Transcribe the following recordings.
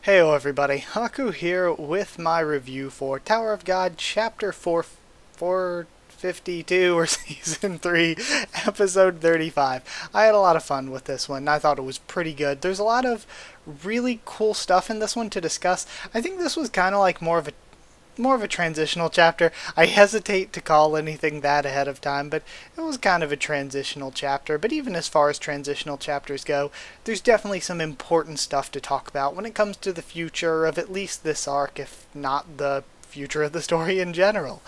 Heyo everybody, Haku here with my review for Tower of God Chapter 452 or Season 3, Episode 35. I had a lot of fun with this one. I thought it was pretty good. There's a lot of really cool stuff in this one to discuss. I think this was kind of like more of a transitional chapter. I hesitate to call anything that ahead of time, but it was kind of a transitional chapter. But even as far as transitional chapters go, there's definitely some important stuff to talk about when it comes to the future of at least this arc, if not the future of the story in general.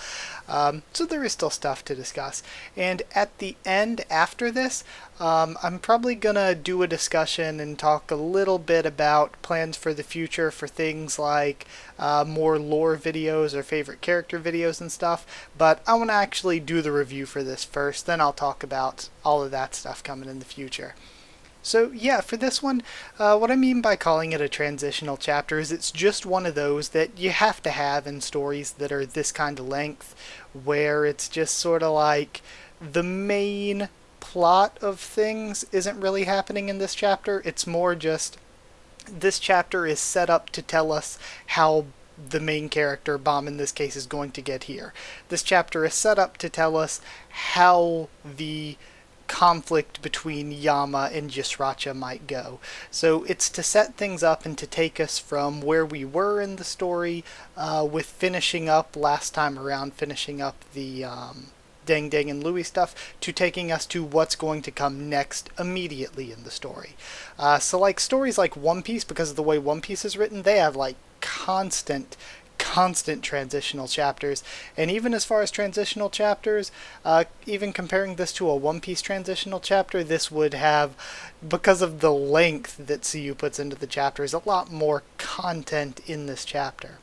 So there is still stuff to discuss. And at the end, after this, I'm probably gonna do a discussion and talk a little bit about plans for the future for things like more lore videos or favorite character videos and stuff. But I want to actually do the review for this first, then I'll talk about all of that stuff coming in the future. So yeah, for this one, what I mean by calling it a transitional chapter is it's just one of those that you have to have in stories that are this kind of length, where it's just sort of like the main plot of things isn't really happening in this chapter. It's more just this chapter is set up to tell us how the main character, Bomb in this case, is going to get here. This chapter is set up to tell us how the conflict between Yama and Jisracha might go. So it's to set things up and to take us from where we were in the story with finishing up last time around, finishing up the Deng Deng and Louis stuff, to taking us to what's going to come next immediately in the story. So like stories like One Piece, because of the way One Piece is written, they have like constant transitional chapters. And even as far as transitional chapters, even comparing this to a One Piece transitional chapter, this would have, because of the length that CU puts into the chapters, a lot more content in this chapter.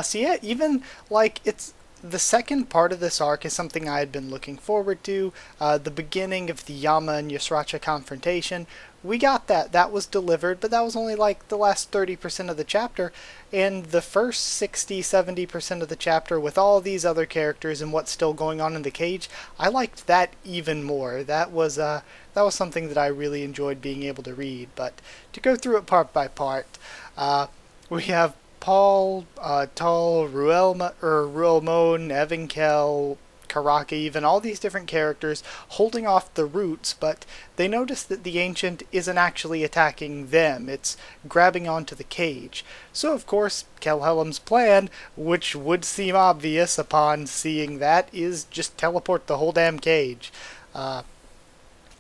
So yeah, even like it's the second part of this arc is something I had been looking forward to. The beginning of the Yama and Yusracha confrontation, we got that. That was delivered, but that was only like the last 30% of the chapter. And the first 60-70% of the chapter, with all these other characters and what's still going on in the cage, I liked that even more. That was something that I really enjoyed being able to read. But to go through it part by part, we have Paul, Tull, Ruelmon, Evankel, Karaka, even all these different characters holding off the roots, but they notice that the Ancient isn't actually attacking them, it's grabbing onto the cage. So of course, Kelhelm's plan, which would seem obvious upon seeing that, is just teleport the whole damn cage.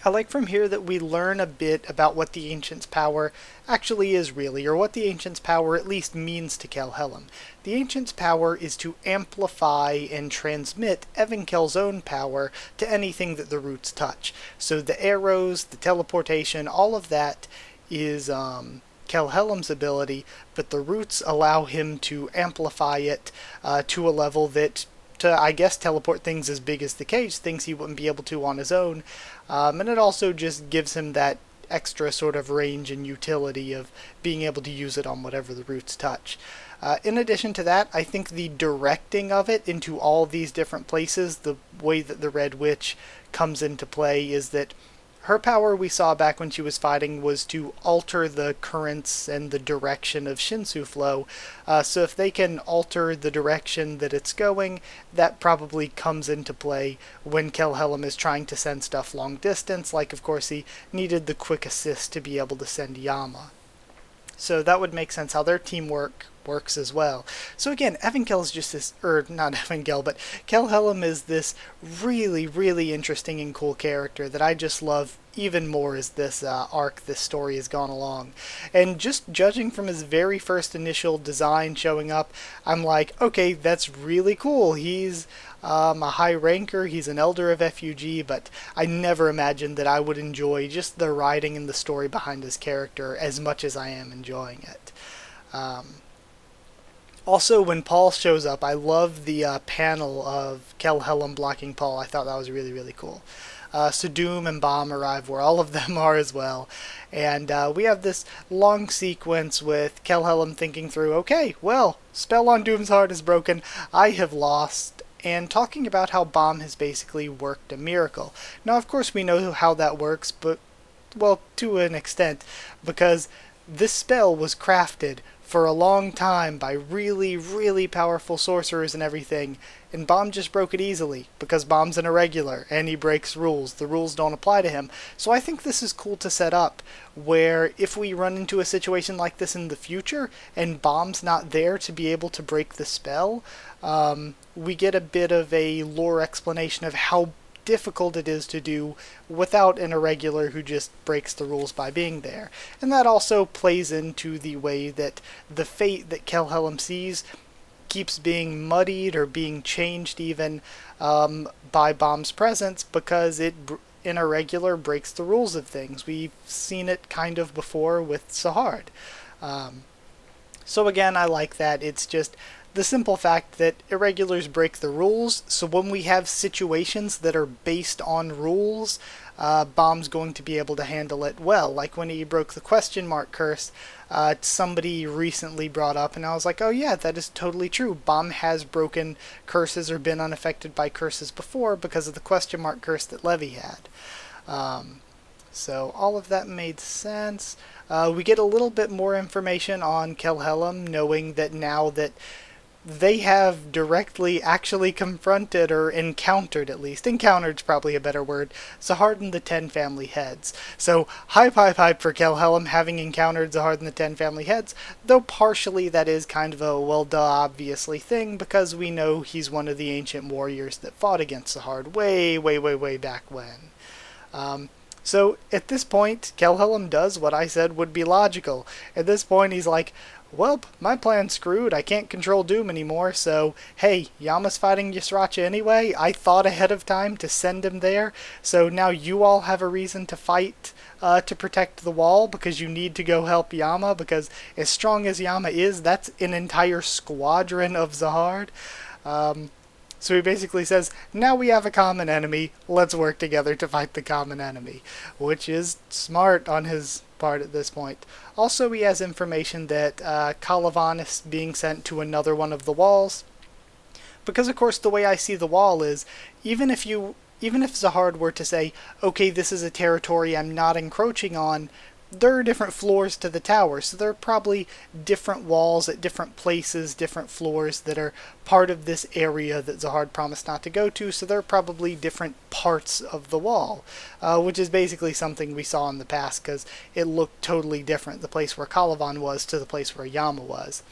I like from here that we learn a bit about what the Ancient's power actually is really, or what the Ancient's power at least means to Kelhelm. The Ancient's power is to amplify and transmit Evankel's own power to anything that the roots touch. So the arrows, the teleportation, all of that is Kelhelm's ability, but the roots allow him to amplify it to a level that, to, I guess, teleport things as big as the cage, things he wouldn't be able to on his own. And it also just gives him that extra sort of range and utility of being able to use it on whatever the roots touch. In addition to that, I think the directing of it into all these different places, the way that the Red Witch comes into play, is that her power we saw back when she was fighting was to alter the currents and the direction of Shinsu flow. So if they can alter the direction that it's going, that probably comes into play when Kelhelm is trying to send stuff long distance, like of course he needed the quick assist to be able to send Yama. So that would make sense how their teamwork works as well. So again, Evankel is just this, or not Evankel, but Kelhelm is this really, really interesting and cool character that I just love even more as this this story has gone along. And just judging from his very first initial design showing up, I'm like, okay, that's really cool. He's a high ranker, he's an elder of FUG, but I never imagined that I would enjoy just the writing and the story behind his character as much as I am enjoying it. Also, when Paul shows up, I love the panel of Kelhelm blocking Paul. I thought that was really, really cool. So Doom and Bomb arrive where all of them are as well. And we have this long sequence with Kelhelm thinking through, okay, well, spell on Doom's heart is broken. I have lost. And talking about how Bomb has basically worked a miracle. Now, of course, we know how that works, but, well, to an extent, because this spell was crafted for a long time by really, really powerful sorcerers and everything, and Bomb just broke it easily, because Bomb's an irregular, and he breaks rules. The rules don't apply to him. So I think this is cool to set up, where if we run into a situation like this in the future, and Bomb's not there to be able to break the spell, we get a bit of a lore explanation of how difficult it is to do without an irregular who just breaks the rules by being there. And that also plays into the way that the fate that Kelhelm sees keeps being muddied or being changed even by Bomb's presence, because an irregular breaks the rules of things. We've seen it kind of before with Sahard. So again, I like that. It's just the simple fact that irregulars break the rules, so when we have situations that are based on rules, Bomb's going to be able to handle it well. Like when he broke the question mark curse, somebody recently brought up, and I was like, oh yeah, that is totally true. Bomb has broken curses or been unaffected by curses before because of the question mark curse that Levy had. So all of that made sense. We get a little bit more information on Kelhelm, knowing that now that they have directly actually confronted, or encountered at least, encountered's probably a better word, Sahard and the 10 family heads. So hype for Kelhelm having encountered Sahard and the 10 family heads, though partially that is kind of a well duh obviously thing, because we know he's one of the ancient warriors that fought against Sahard way back when. So at this point, Kelhelm does what I said would be logical. At this point he's like, well, my plan's screwed. I can't control Doom anymore, so hey, Yama's fighting Ysracha anyway. I thought ahead of time to send him there, so now you all have a reason to fight to protect the wall, because you need to go help Yama, because as strong as Yama is, that's an entire squadron of Sahard. So he basically says, now we have a common enemy, let's work together to fight the common enemy, which is smart on his part at this point. Also, he has information that Calavan is being sent to another one of the walls, because of course the way I see the wall is, even if Sahard were to say, okay, this is a territory I'm not encroaching on, there are different floors to the tower, so there are probably different walls at different places, different floors that are part of this area that Sahard promised not to go to, so there are probably different parts of the wall, which is basically something we saw in the past, because it looked totally different, the place where Calavan was to the place where Yama was.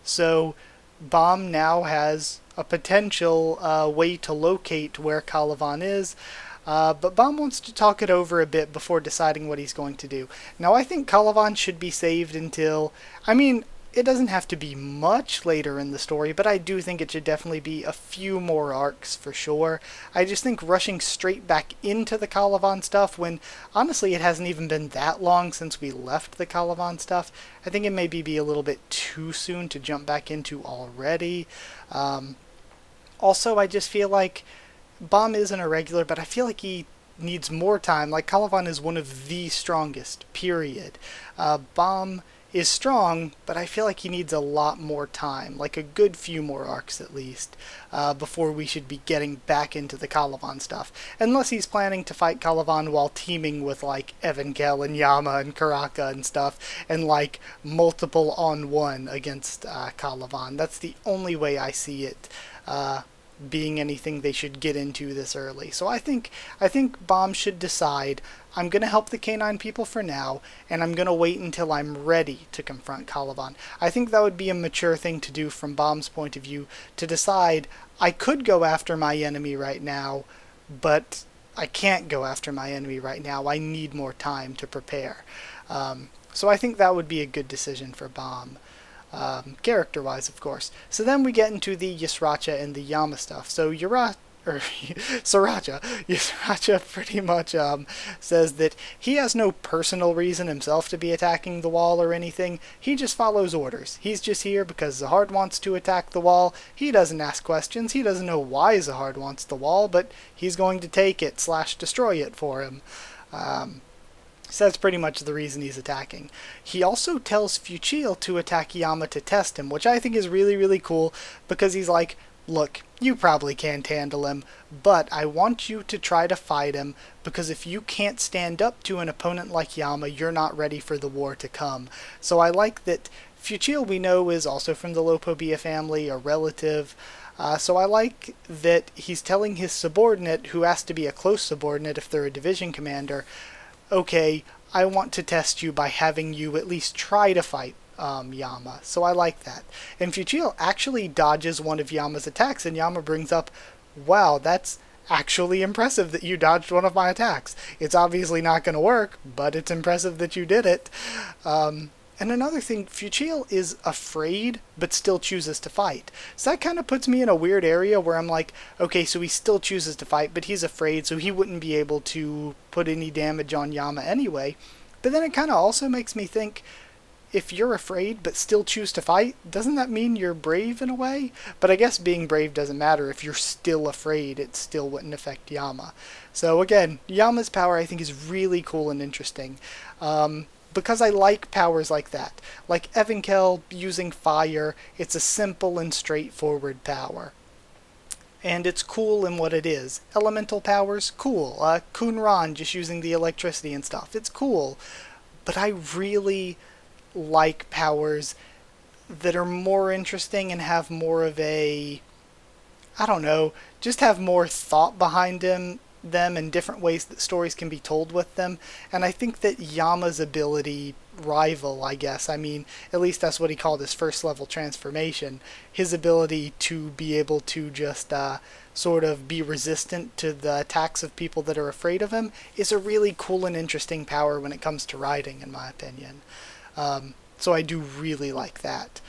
So Bomb now has a potential way to locate where Calavan is, but Bomb wants to talk it over a bit before deciding what he's going to do. Now, I think Calavan should be saved until, I mean, it doesn't have to be much later in the story, but I do think it should definitely be a few more arcs for sure. I just think rushing straight back into the Calavan stuff when, honestly, it hasn't even been that long since we left the Calavan stuff, I think it may be a little bit too soon to jump back into already. Also, I just feel like Bomb is an irregular, but I feel like he needs more time. Like, Calavan is one of the strongest, period. Bomb is strong, but I feel like he needs a lot more time, like a good few more arcs at least, before we should be getting back into the Calavan stuff. Unless he's planning to fight Calavan while teaming with, like, Evankel and Yama and Karaka and stuff, and, like, multiple on one against Calavan. That's the only way I see it being anything they should get into this early. So I think Bomb should decide, I'm going to help the Canine people for now, and I'm going to wait until I'm ready to confront Calavan. I think that would be a mature thing to do from Bomb's point of view, to decide, I could go after my enemy right now, but I can't go after my enemy right now. I need more time to prepare. So I think that would be a good decision for Bomb. Character-wise, of course. So then we get into the Ysracha and the Yama stuff. So Sriracha pretty much says that he has no personal reason himself to be attacking the wall or anything. He just follows orders. He's just here because Sahard wants to attack the wall. He doesn't ask questions. He doesn't know why Sahard wants the wall, but he's going to take it / destroy it for him. So that's pretty much the reason he's attacking. He also tells Fuchil to attack Yama to test him, which I think is really, really cool, because he's like, look, you probably can't handle him, but I want you to try to fight him, because if you can't stand up to an opponent like Yama, you're not ready for the war to come. So I like that Fuchil, we know, is also from the Lopobia family, a relative. So I like that he's telling his subordinate, who has to be a close subordinate if they're a division commander, okay, I want to test you by having you at least try to fight Yama. So I like that. And Fuchil actually dodges one of Yama's attacks, and Yama brings up, wow, that's actually impressive that you dodged one of my attacks. It's obviously not going to work, but it's impressive that you did it. And another thing, Fuchil is afraid, but still chooses to fight. So that kind of puts me in a weird area where I'm like, okay, so he still chooses to fight, but he's afraid, so he wouldn't be able to put any damage on Yama anyway. But then it kind of also makes me think, if you're afraid but still choose to fight, doesn't that mean you're brave in a way? But I guess being brave doesn't matter. If you're still afraid, it still wouldn't affect Yama. So again, Yama's power I think is really cool and interesting. Because I like powers like that. Like Evenkel using fire, it's a simple and straightforward power. And it's cool in what it is. Elemental powers, cool. Kunran just using the electricity and stuff, it's cool. But I really like powers that are more interesting and have more of a, I don't know, just have more thought behind them and different ways that stories can be told with them. And I think that Yama's ability rival, I guess, I mean, at least that's what he called his first level transformation, his ability to be able to just sort of be resistant to the attacks of people that are afraid of him, is a really cool and interesting power when it comes to riding, in my opinion. So I do really like that.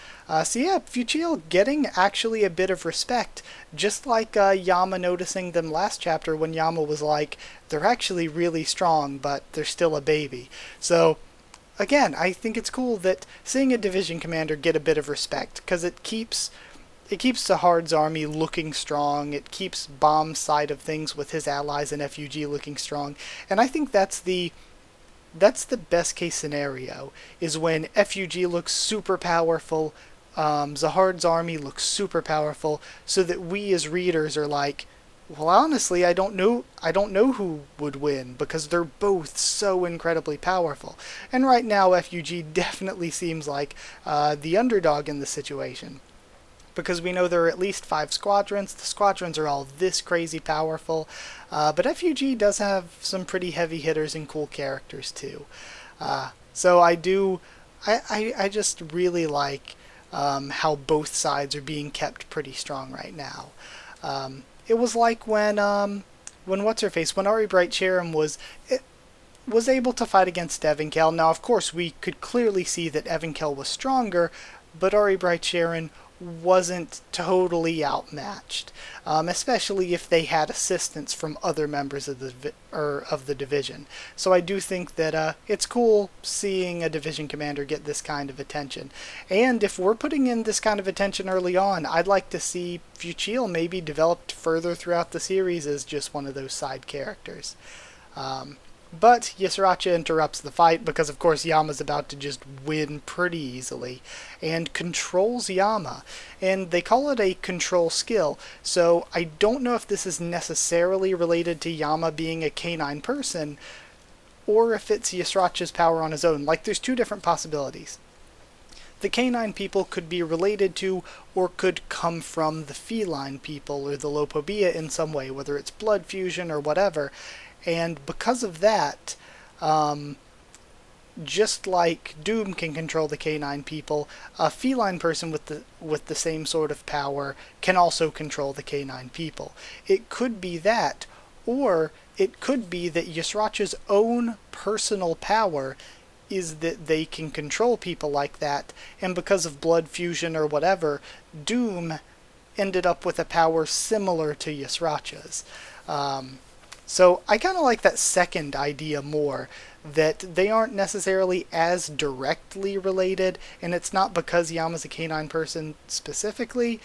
So yeah, Fuchil getting actually a bit of respect, just like Yama noticing them last chapter when Yama was like, they're actually really strong, but they're still a baby. So again, I think it's cool that seeing a division commander get a bit of respect, because it keeps Zahard's army looking strong, it keeps Bomb's side of things with his allies and FUG looking strong, and I think that's the best case scenario, is when FUG looks super powerful, Zahard's army looks super powerful, so that we as readers are like, well, honestly, I don't know who would win, because they're both so incredibly powerful. And right now, FUG definitely seems like the underdog in this situation, because we know there are at least 5 squadrons. The squadrons are all this crazy powerful, but FUG does have some pretty heavy hitters and cool characters too. So I just really like how both sides are being kept pretty strong right now. It was like when what's-her-face, when Ari Bright Sharon was able to fight against Evenkel. Now, of course, we could clearly see that Evenkel was stronger, but Ari Bright Sharon wasn't totally outmatched, especially if they had assistance from other members of the division. So I do think that it's cool seeing a division commander get this kind of attention. And if we're putting in this kind of attention early on, I'd like to see Fuchil maybe developed further throughout the series as just one of those side characters. But Yasuracha interrupts the fight because, of course, Yama's about to just win pretty easily, and controls Yama. And they call it a control skill, so I don't know if this is necessarily related to Yama being a canine person, or if it's Yasuracha's power on his own. Like, there's 2 different possibilities. The canine people could be related to, or could come from, the feline people, or the Lopobia in some way, whether it's blood fusion or whatever. And because of that, just like Doom can control the canine people, a feline person with the same sort of power can also control the canine people. It could be that, or it could be that Yasuracha's own personal power is that they can control people like that, and because of blood fusion or whatever, Doom ended up with a power similar to Yasuracha's. So I kind of like that second idea more, that they aren't necessarily as directly related, and it's not because Yama's a canine person specifically.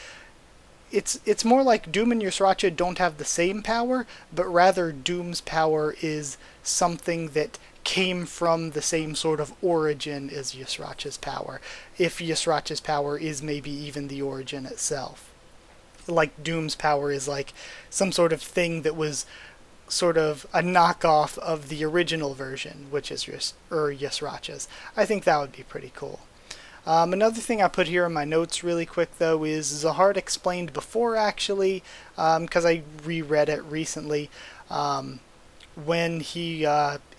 It's more like Doom and Yasuracha don't have the same power, but rather Doom's power is something that came from the same sort of origin as Yasuracha's power, if Yasuracha's power is maybe even the origin itself. like Doom's power is like some sort of thing that was sort of a knockoff of the original version, which is Yasracha's. I think that would be pretty cool. Another thing I put here in my notes really quick, though, is Zahard explained before, actually, because I reread it recently, when he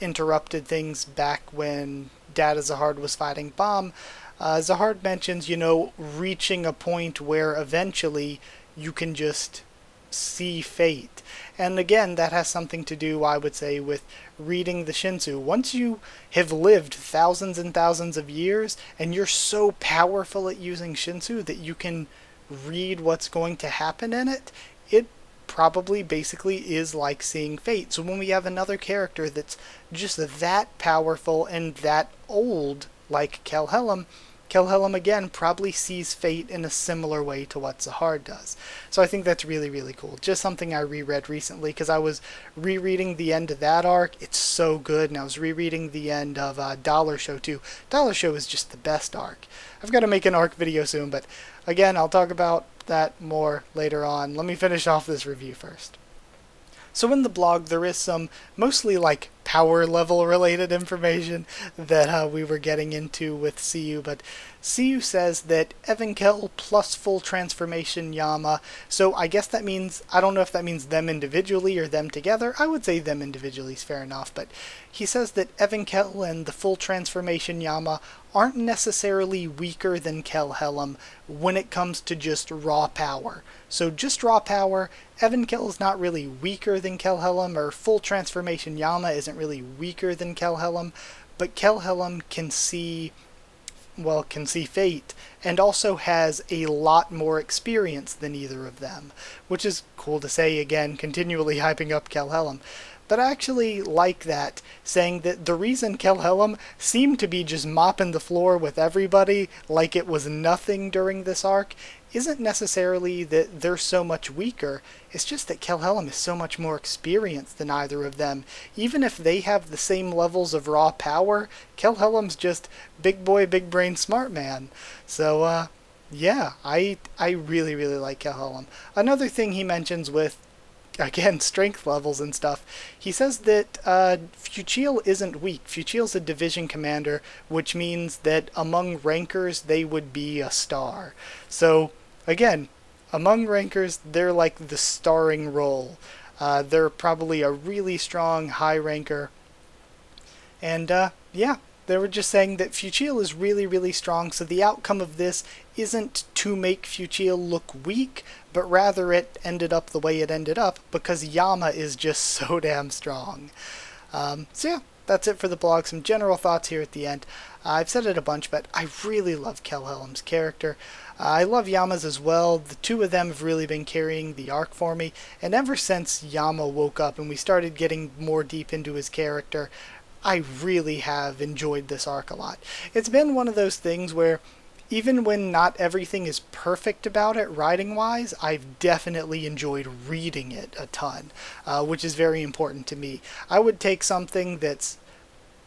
interrupted things back when Data Zahard was fighting Bomb. Zahard mentions, reaching a point where eventually you can just see fate. And again, that has something to do, I would say, with reading the Shinsu. Once you have lived thousands and thousands of years, and you're so powerful at using Shinsu that you can read what's going to happen in it, it probably basically is like seeing fate. So when we have another character that's just that powerful and that old, like Kelhelm again probably sees fate in a similar way to what Zahard does. So I think that's really, really cool. Just something I reread recently because I was rereading the end of that arc. It's so good. And I was rereading the end of Dollar Show too. Dollar Show is just the best arc. I've got to make an arc video soon, but again, I'll talk about that more later on. Let me finish off this review first. So in the blog, there is some mostly like power level related information that we were getting into with CU, but CU says that Evankel plus full transformation Yama, so I guess that means, I don't know if that means them individually or them together. I would say them individually is fair enough, but he says that Evankel and the full transformation Yama aren't necessarily weaker than Kelhelm when it comes to just raw power. So just raw power, Evankel is not really weaker than Kelhelm, or full transformation Yama isn't really weaker than Kelhelm, but Kelhelm can see fate, and also has a lot more experience than either of them, which is cool to say, again, continually hyping up Kelhelm. But I actually like that, saying that the reason Kelhelm seemed to be just mopping the floor with everybody like it was nothing during this arc isn't necessarily that they're so much weaker, it's just that Kelhelm is so much more experienced than either of them. Even if they have the same levels of raw power, Kelhelm's just big boy, big brain, smart man. So, yeah, I really, really like Kelhelm. Another thing he mentions with, again, strength levels and stuff, he says that Fuchil isn't weak. Fuchil's a division commander, which means that among rankers, they would be a star. So, again, among rankers, they're like the starring role. They're probably a really strong high ranker. And, yeah, they were just saying that Fuchil is really, really strong, so the outcome of this isn't to make Fuchil look weak, but rather it ended up the way it ended up because Yama is just so damn strong. So yeah, that's it for the blog. Some general thoughts here at the end. I've said it a bunch, but I really love Kelhelm's character. I love Yama's as well. The two of them have really been carrying the arc for me, and ever since Yama woke up and we started getting more deep into his character, I really have enjoyed this arc a lot. It's been one of those things where even when not everything is perfect about it writing-wise, I've definitely enjoyed reading it a ton, which is very important to me. I would take something that's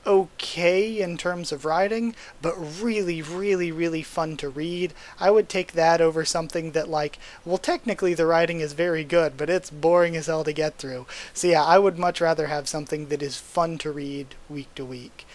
okay in terms of writing, but really, really, really fun to read. I would take that over something that, like, well, technically the writing is very good, but it's boring as hell to get through. So yeah, I would much rather have something that is fun to read week to week.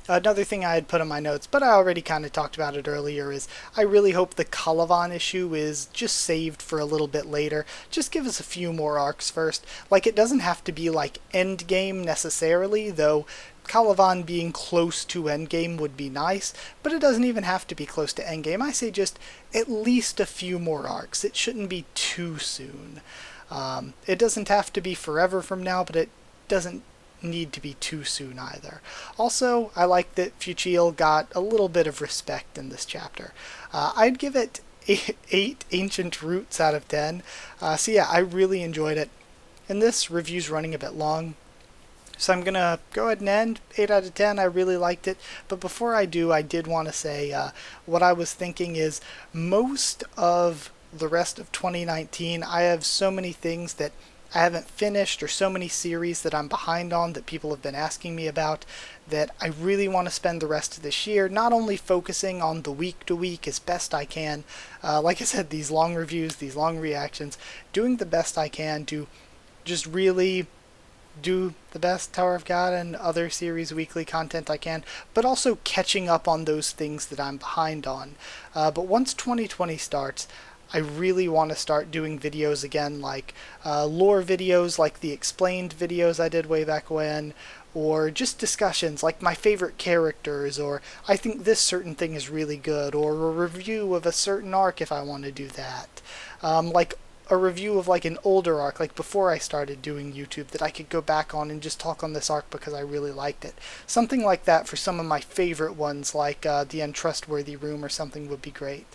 Another thing I had put in my notes, but I already kind of talked about it earlier, is I really hope the Calavan issue is just saved for a little bit later. Just give us a few more arcs first. Like, it doesn't have to be like Endgame necessarily, though Calavan being close to Endgame would be nice, but it doesn't even have to be close to Endgame. I say just at least a few more arcs. It shouldn't be too soon. It doesn't have to be forever from now, but it doesn't need to be too soon either. Also, I like that Fuchil got a little bit of respect in this chapter. I'd give it 8 ancient roots out of 10. So yeah, I really enjoyed it. And this review's running a bit long, so I'm gonna go ahead and end 8 out of 10. I really liked it. But before I do, I did want to say what I was thinking is most of the rest of 2019, I have so many things that I haven't finished, or so many series that I'm behind on that people have been asking me about, that I really want to spend the rest of this year not only focusing on the week to week as best I can, like I said, these long reviews, these long reactions, doing the best I can to just really do the best Tower of God and other series weekly content I can, but also catching up on those things that I'm behind on. But once 2020 starts, I really want to start doing videos again, like lore videos, like the explained videos I did way back when, or just discussions like my favorite characters, or I think this certain thing is really good, or a review of a certain arc if I want to do that. Like a review of like an older arc, like before I started doing YouTube, that I could go back on and just talk on this arc because I really liked it. Something like that for some of my favorite ones, like the Untrustworthy Room or something would be great.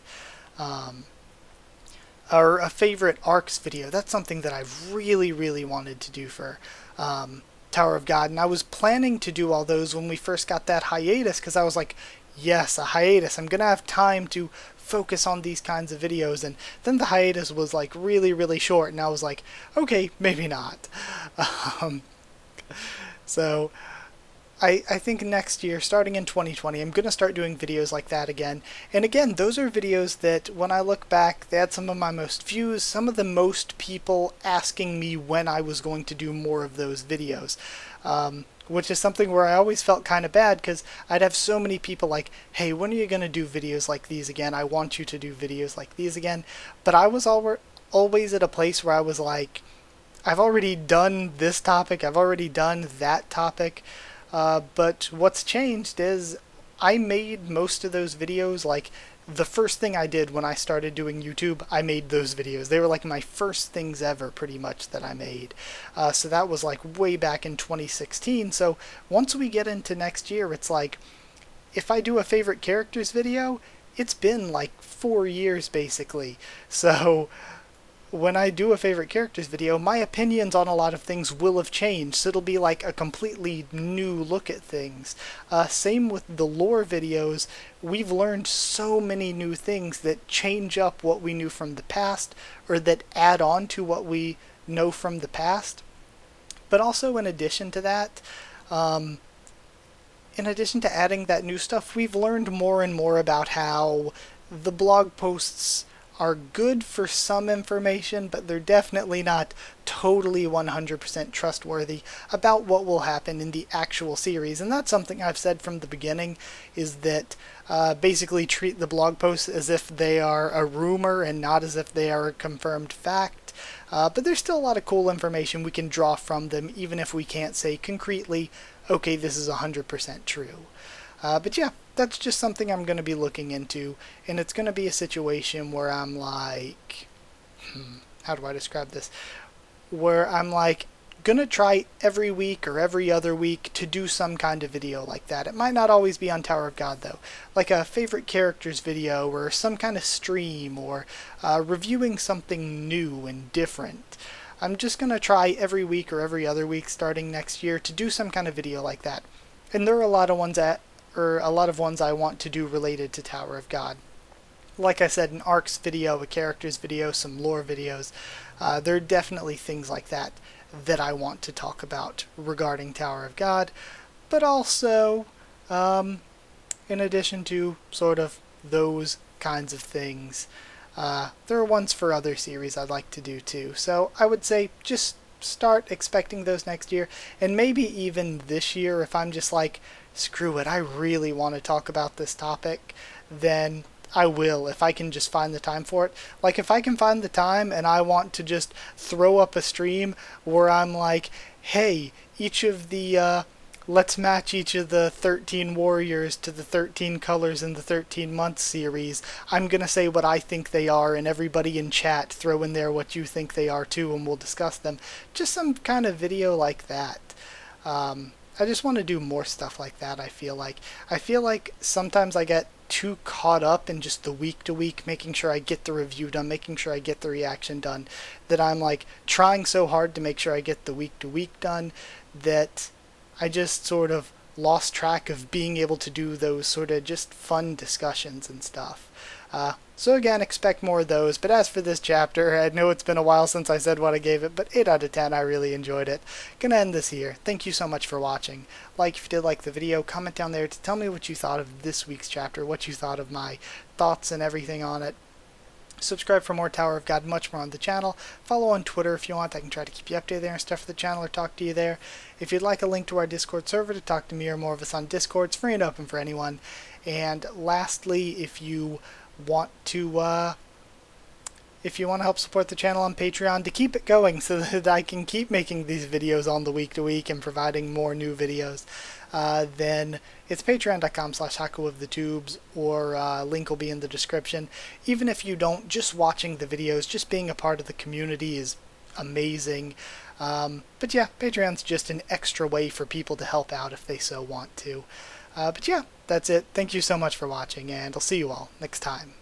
Or a favorite arcs video. That's something that I've really wanted to do for Tower of God, and I was planning to do all those when we first got that hiatus, because I was like, yes, a hiatus. I'm gonna have time to focus on these kinds of videos, and then the hiatus was like really short, and I was like, okay, maybe not. So I think next year, starting in 2020, I'm going to start doing videos like that again. And again, those are videos that, when I look back, they had some of my most views, some of the most people asking me when I was going to do more of those videos. Which is something where I always felt kind of bad, because I'd have so many people like, hey, when are you going to do videos like these again? I want you to do videos like these again. But I was always at a place where I was like, I've already done this topic, I've already done that topic. But what's changed is I made most of those videos, like the first thing I did when I started doing YouTube, I made those videos. They were like my first things ever, pretty much, that I made. So that was like way back in 2016. So once we get into next year, it's like, if I do a favorite characters video, it's been like 4 years basically. So when I do a favorite characters video, my opinions on a lot of things will have changed, so it'll be like a completely new look at things. Same with the lore videos. We've learned so many new things that change up what we knew from the past, or that add on to what we know from the past. But also, in addition to that, in addition to adding that new stuff, we've learned more and more about how the blog posts are good for some information, but they're definitely not totally 100% trustworthy about what will happen in the actual series. And that's something I've said from the beginning, is that basically treat the blog posts as if they are a rumor and not as if they are a confirmed fact. But there's still a lot of cool information we can draw from them, even if we can't say concretely, okay, this is 100% true. But yeah, that's just something I'm going to be looking into, and it's going to be a situation where I'm like, how do I describe this? Where I'm like, gonna try every week or every other week to do some kind of video like that. It might not always be on Tower of God though, like a favorite characters video, or some kind of stream, or reviewing something new and different. I'm just gonna try every week or every other week starting next year to do some kind of video like that. And there are a lot of ones I want to do related to Tower of God. Like I said, an arcs video, a characters video, some lore videos. There are definitely things like that that I want to talk about regarding Tower of God. But also, in addition to sort of those kinds of things, there are ones for other series I'd like to do too. So I would say just start expecting those next year, and maybe even this year if I'm just like, screw it, I really want to talk about this topic, then I will, if I can just find the time for it. Like, if I can find the time and I want to just throw up a stream where I'm like, hey, let's match each of the 13 warriors to the 13 colors in the 13 months series. I'm going to say what I think they are, and everybody in chat throw in there what you think they are too, and we'll discuss them. Just some kind of video like that. I just want to do more stuff like that, I feel like sometimes I get too caught up in just the week to week, making sure I get the review done, making sure I get the reaction done, that I'm like trying so hard to make sure I get the week to week done, that I just sort of lost track of being able to do those sort of just fun discussions and stuff. So again, expect more of those. But as for this chapter, I know it's been a while since I said what I gave it, but 8 out of 10, I really enjoyed it. Gonna end this here. Thank you so much for watching. Like if you did like the video, comment down there to tell me what you thought of this week's chapter, what you thought of my thoughts and everything on it. Subscribe for more Tower of God, much more on the channel. Follow on Twitter if you want. I can try to keep you updated there and stuff for the channel or talk to you there. If you'd like a link to our Discord server to talk to me or more of us on Discord, it's free and open for anyone. And lastly, if you want to help support the channel on Patreon to keep it going so that I can keep making these videos on the week to week and providing more new videos, then it's patreon.com/HakuOfTheTubes, or link will be in the description. Even if you don't, just watching the videos, just being a part of the community is amazing. But yeah, Patreon's just an extra way for people to help out if they so want to. But yeah, that's it. Thank you so much for watching, and I'll see you all next time.